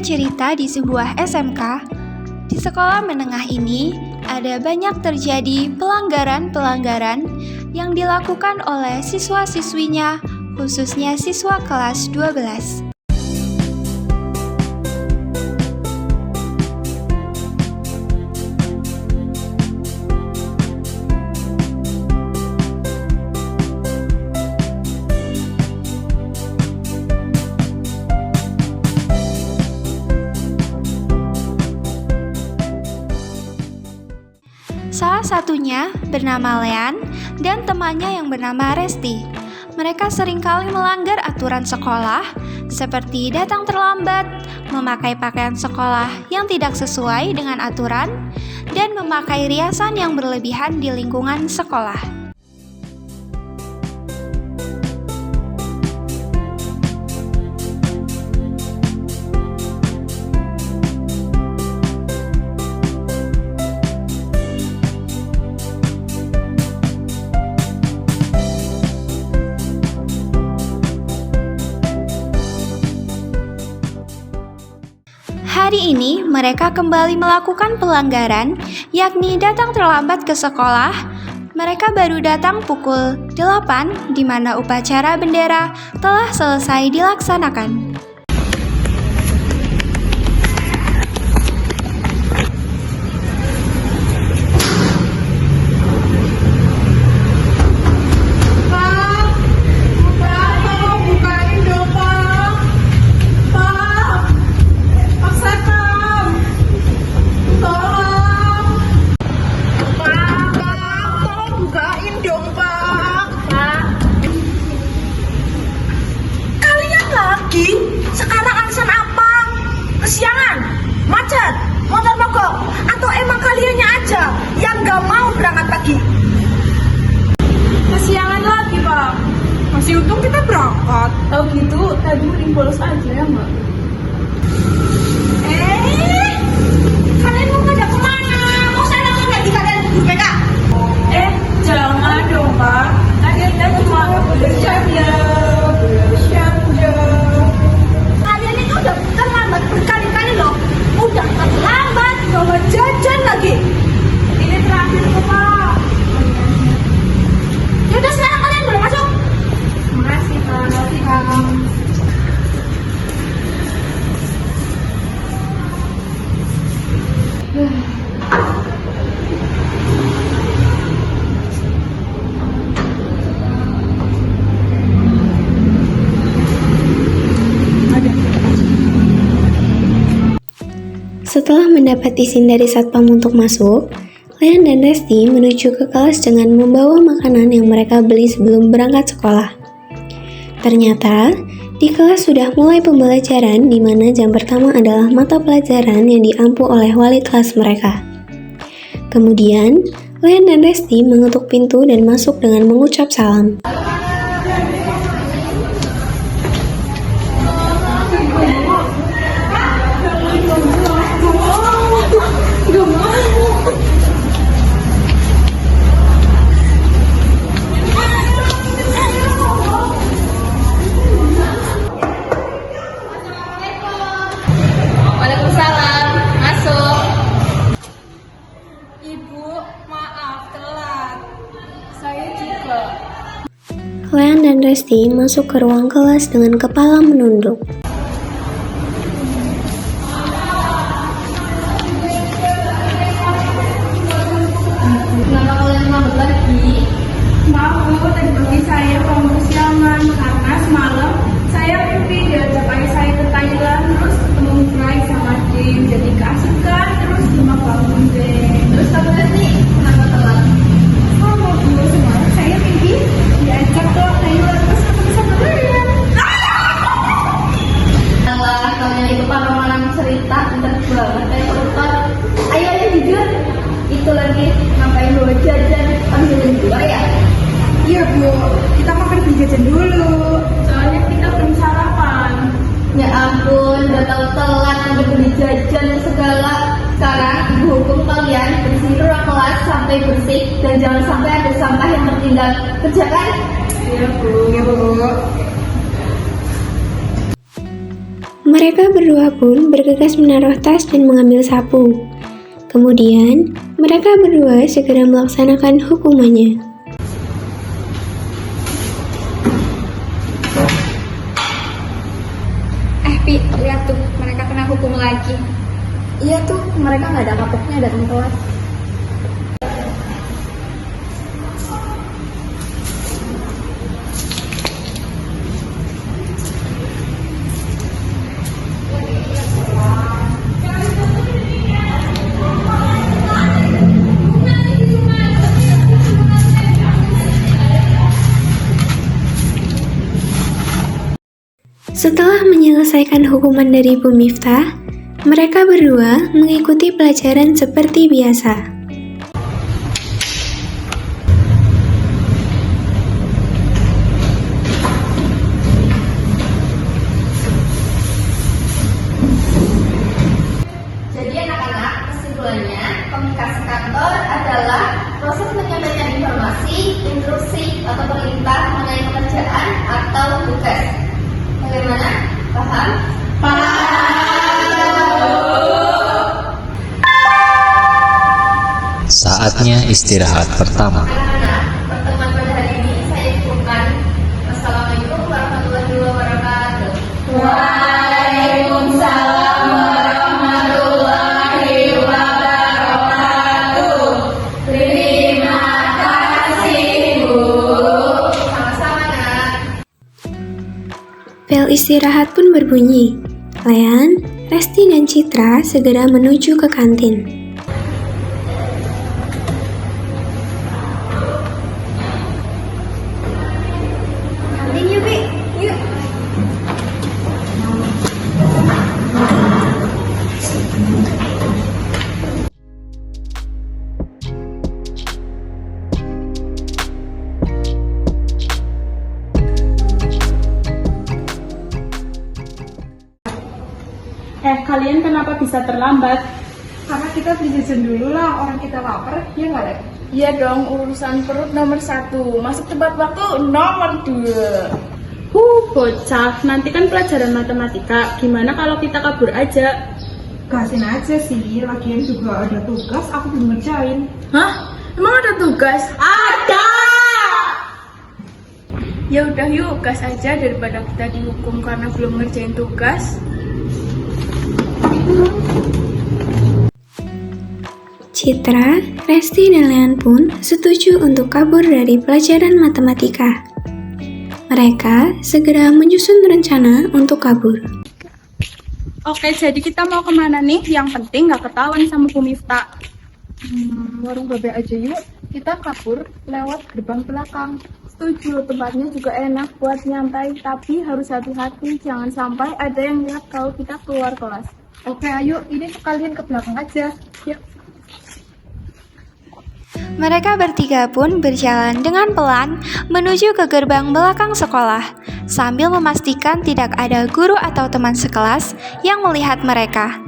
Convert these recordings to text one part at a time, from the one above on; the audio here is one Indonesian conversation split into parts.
cerita di sebuah SMK. Di sekolah menengah ini, ada banyak terjadi pelanggaran-pelanggaran yang dilakukan oleh siswa-siswinya, khususnya siswa kelas 12. Salah satunya bernama Lean dan temannya yang bernama Resti. Mereka seringkali melanggar aturan sekolah, seperti datang terlambat, memakai pakaian sekolah yang tidak sesuai dengan aturan, dan memakai riasan yang berlebihan di lingkungan sekolah. Hari ini mereka kembali melakukan pelanggaran, yakni datang terlambat ke sekolah. Mereka baru datang pukul 8, di mana upacara bendera telah selesai dilaksanakan. Sekarang alasan apa? Kesiangan? Macet? Motor mogok? Atau emang kaliannya aja yang gak mau berangkat pagi? Kesiangan lagi, Pak. Masih untung kita berangkat. Tahu gitu, tadi mending bolos aja ya, Mbak. Kalian mau pada kemana? Mau sana lagi kalian guru BK? Jangan dong, Pak. Tadi kita cuma bercanda. Kalian itu udah terlambat berkali-kali loh. Udah terlambat, bawa jajan lagi. Ini terakhir kok, Pak. Yaudah sekarang kalian boleh masuk. Makasih, Pak. Makasih, Pak. Setelah mendapat izin dari satpam untuk masuk, Lean dan Resti menuju ke kelas dengan membawa makanan yang mereka beli sebelum berangkat sekolah. Ternyata, di kelas sudah mulai pembelajaran di mana jam pertama adalah mata pelajaran yang diampu oleh wali kelas mereka. Kemudian, Lean dan Resti mengetuk pintu dan masuk dengan mengucap salam. Waalaikumsalam. Masuk. Ibu, maaf telat. Saya juga. Lean dan Resti masuk ke ruang kelas dengan kepala menunduk. Kenapa kalian lambat lagi? Maaf Bu, tadi pagi saya bangun kesiangan karena semalam saya mimpi diajak ayah saya ke Thailand, terus ketemu Fry sama Jim, jadi keasikan, terus cuma bangun deh. Terus kamu tadi kenapa telat? Sama Bu, semalam saya mimpi diajak ke Thailand, terus ketemu sama kalian. Alah, kalian itu para malam cerita, pintar banget kayak koruptor. Ayo jujur. Itu lagi ngapain bawa jajan? Habis jajan dua ya? Iya Bu, kita makan beli jajan dulu. Soalnya kita belum sarapan. Ya ampun, udah tahu telat udah beli jajan segala. Sekarang ibu hukum kalian bersihin ruang kelas sampai bersih dan jangan sampai ada sampah yang tertinggal. Kerjakan? Iya Bu. Iya Bu. Mereka berdua pun bergegas menaruh tas dan mengambil sapu. Kemudian, mereka berdua segera melaksanakan hukumannya. Pi, lihat tuh, mereka kena hukum lagi. Iya tuh, mereka nggak ada kapoknya datang telat. Setelah menyelesaikan hukuman dari Bu Miftah, mereka berdua mengikuti pelajaran seperti biasa. Jadi anak-anak, kesimpulannya, komunikasi kantor adalah proses menyampaikan informasi, instruksi, atau perintah mengenai pekerjaan atau tugas. Bagaimana? Paham? Saatnya istirahat pertama. Anak-anak, pertemuan pada hari ini saya cukupkan. Wassalamualaikum warahmatullahi wabarakatuh. Waalaikumsalam warahmatullahi wabarakatuh. Terima kasih, Bu. Sama-sama, Nak. Bel istirahat pun berbunyi. Lean, Resti, dan Citra segera menuju ke kantin. Kantin yuk, Bi. Yuk. Kalian kenapa bisa terlambat? Karena kita beli jajan dulu lah, orang kita lapar, ya nggak, Lek? Iya dong, urusan perut nomor 1, masuk tepat waktu nomor 2. Bocah, nanti kan pelajaran matematika, gimana kalau kita kabur aja? Gasin aja sih, lagian juga ada tugas, aku belum ngerjain. Hah? Emang ada tugas? Ada! Ya udah yuk, gas aja daripada kita dihukum karena belum ngerjain tugas. Citra, Resti, dan Lean pun setuju untuk kabur dari pelajaran matematika. Mereka segera menyusun rencana untuk kabur. Oke, jadi kita mau kemana nih? Yang penting nggak ketahuan sama Bu Miftah. Warung babe aja yuk. Kita kabur lewat gerbang belakang. Setuju, tempatnya juga enak buat nyantai, tapi harus hati-hati, jangan sampai ada yang lihat kalau kita keluar kelas. Oke, ayo, ini kalian ke belakang aja. Yuk. Mereka bertiga pun berjalan dengan pelan menuju ke gerbang belakang sekolah, sambil memastikan tidak ada guru atau teman sekelas yang melihat mereka.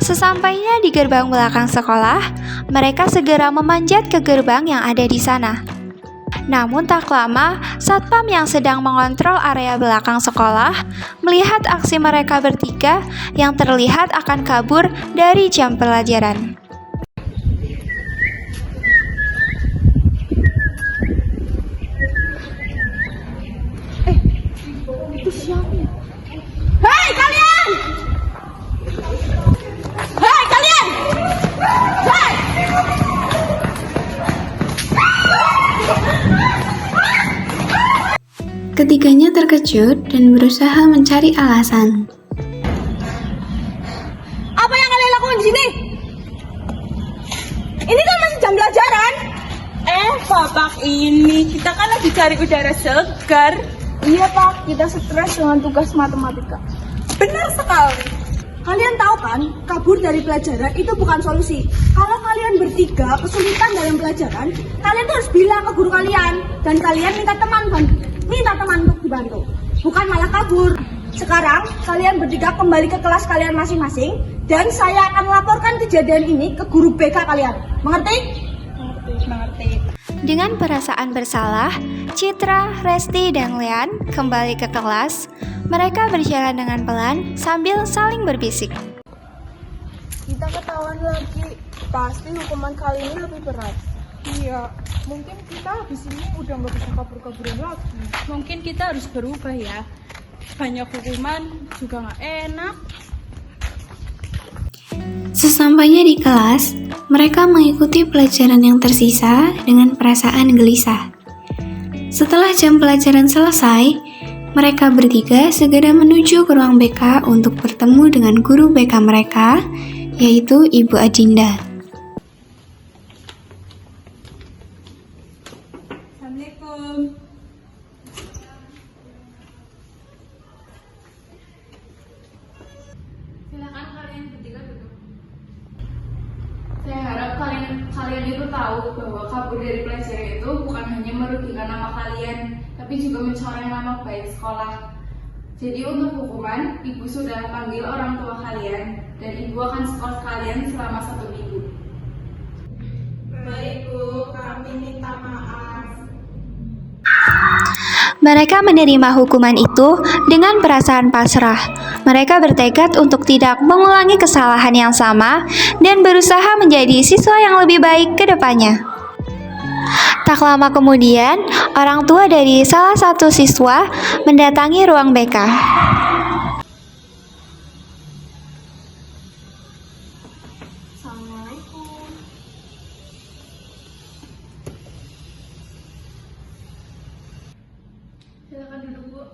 Sesampainya di gerbang belakang sekolah, mereka segera memanjat ke gerbang yang ada di sana. Namun tak lama, satpam yang sedang mengontrol area belakang sekolah melihat aksi mereka bertiga yang terlihat akan kabur dari jam pelajaran. Hei kalian! Hei kalian! Hei! Ketiganya terkejut dan berusaha mencari alasan. Apa yang kalian lakukan di sini? Ini kan masih jam pelajaran. Bapak ini, kita kan lagi cari udara segar. Iya Pak, kita stres dengan tugas matematika. Benar sekali. Kalian tahu kan, kabur dari pelajaran itu bukan solusi. Kalau kalian bertiga kesulitan dalam pelajaran, kalian tuh harus bilang ke guru kalian. Dan kalian minta teman untuk dibantu. Bukan malah kabur. Sekarang, kalian bertiga kembali ke kelas kalian masing-masing. Dan saya akan melaporkan kejadian ini ke guru BK kalian. Mengerti? Mengerti. Dengan perasaan bersalah, Citra, Resti, dan Lean kembali ke kelas. Mereka berjalan dengan pelan sambil saling berbisik. Kita ketahuan lagi, pasti hukuman kali ini lebih berat. Iya, mungkin kita habis ini udah nggak bisa kabur-kaburan lagi. Mungkin kita harus berubah ya. Banyak hukuman juga nggak enak. Sesampainya di kelas, mereka mengikuti pelajaran yang tersisa dengan perasaan gelisah. Setelah jam pelajaran selesai, mereka bertiga segera menuju ke ruang BK untuk bertemu dengan guru BK mereka, yaitu Ibu Adinda. Assalamualaikum. Silakan kalian bertiga duduk. Saya harap kalian itu tahu bahwa kabur dari pelajaran itu bukan hanya merugikan nama kalian, tapi juga mencoreng nama baik sekolah. Jadi untuk hukuman, ibu sudah panggil orang tua kalian dan ibu akan sekolah kalian selama 1 minggu. Baik Bu, kami minta maaf. Mereka menerima hukuman itu dengan perasaan pasrah. Mereka bertekad untuk tidak mengulangi kesalahan yang sama dan berusaha menjadi siswa yang lebih baik ke depannya. Tak lama kemudian, orang tua dari salah satu siswa mendatangi ruang BK. Assalamualaikum. Silakan duduk, Bu.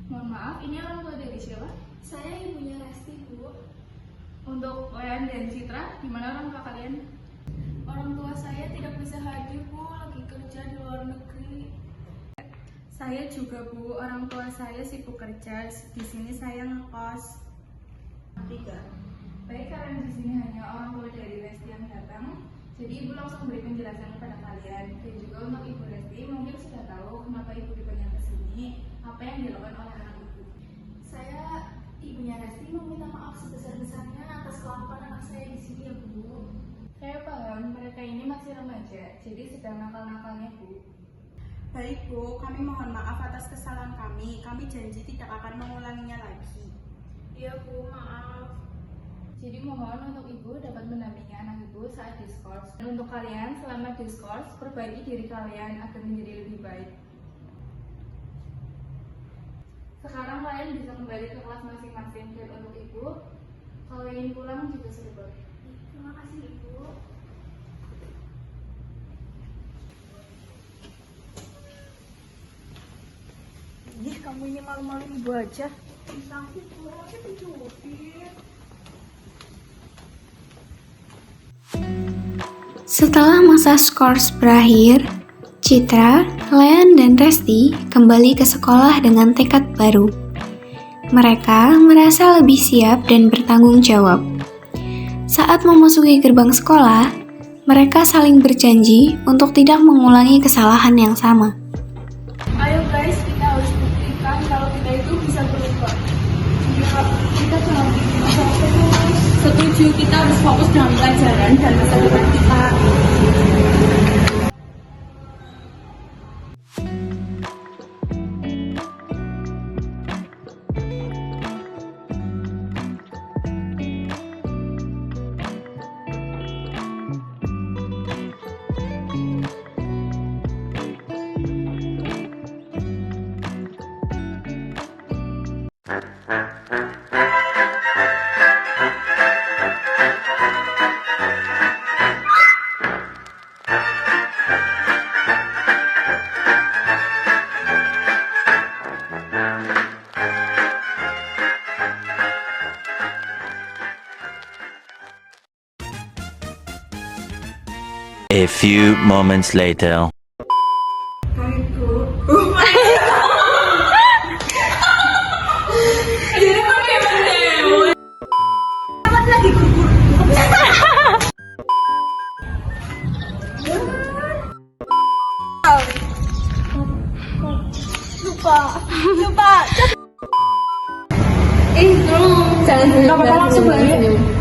Mohon maaf, ini orang tua dari siapa? Saya ibunya Resti, Bu. Untuk Lean dan Citra, gimana orang tua kalian? Orang tua saya tidak bisa hadir, Bu, lagi kerja di luar negeri. Saya juga, Bu, orang tua saya sibuk kerja. Di sini saya ngekos. 3. Baik, karena di sini hanya orang tua dari Resti yang datang, jadi ibu langsung beri penjelasan kepada kalian. Dan juga untuk ibu Resti mungkin sudah tahu kenapa ibu dipanggil ke sini, apa yang dilakukan oleh anak ibu. Saya ibunya Resti meminta maaf sebesar-besarnya atas kelakuan anak saya di sini, ya, Bu. Saya paham mereka ini masih remaja, jadi sedang nakal-nakalnya, Bu. Baik Bu, kami mohon maaf atas kesalahan kami. Kami janji tidak akan mengulanginya lagi. Iya, Bu, maaf. Jadi mohon untuk ibu dapat mendampingi anak ibu saat diskors. Dan untuk kalian selama diskors, perbaiki diri kalian agar menjadi lebih baik. Sekarang kalian bisa kembali ke kelas masing-masing. Dan untuk ibu, kalau ingin pulang juga sudah boleh. Terima kasih, Ibu. Ih, kamu ini malu-maluin ibu aja. Tapi pulang aja dicubit. Setelah masa skors berakhir, Citra, Lean, dan Resti kembali ke sekolah dengan tekad baru. Mereka merasa lebih siap dan bertanggung jawab. Saat memasuki gerbang sekolah, mereka saling berjanji untuk tidak mengulangi kesalahan yang sama. Ayo guys, kita harus buktikan kalau kita itu bisa berubah. Ya, kita jangan bikin masalah terus. Setuju, kita harus fokus dengan pelajaran dan masa depan kita. A few moments later. Jangan Gak apa-apa, langsung balik.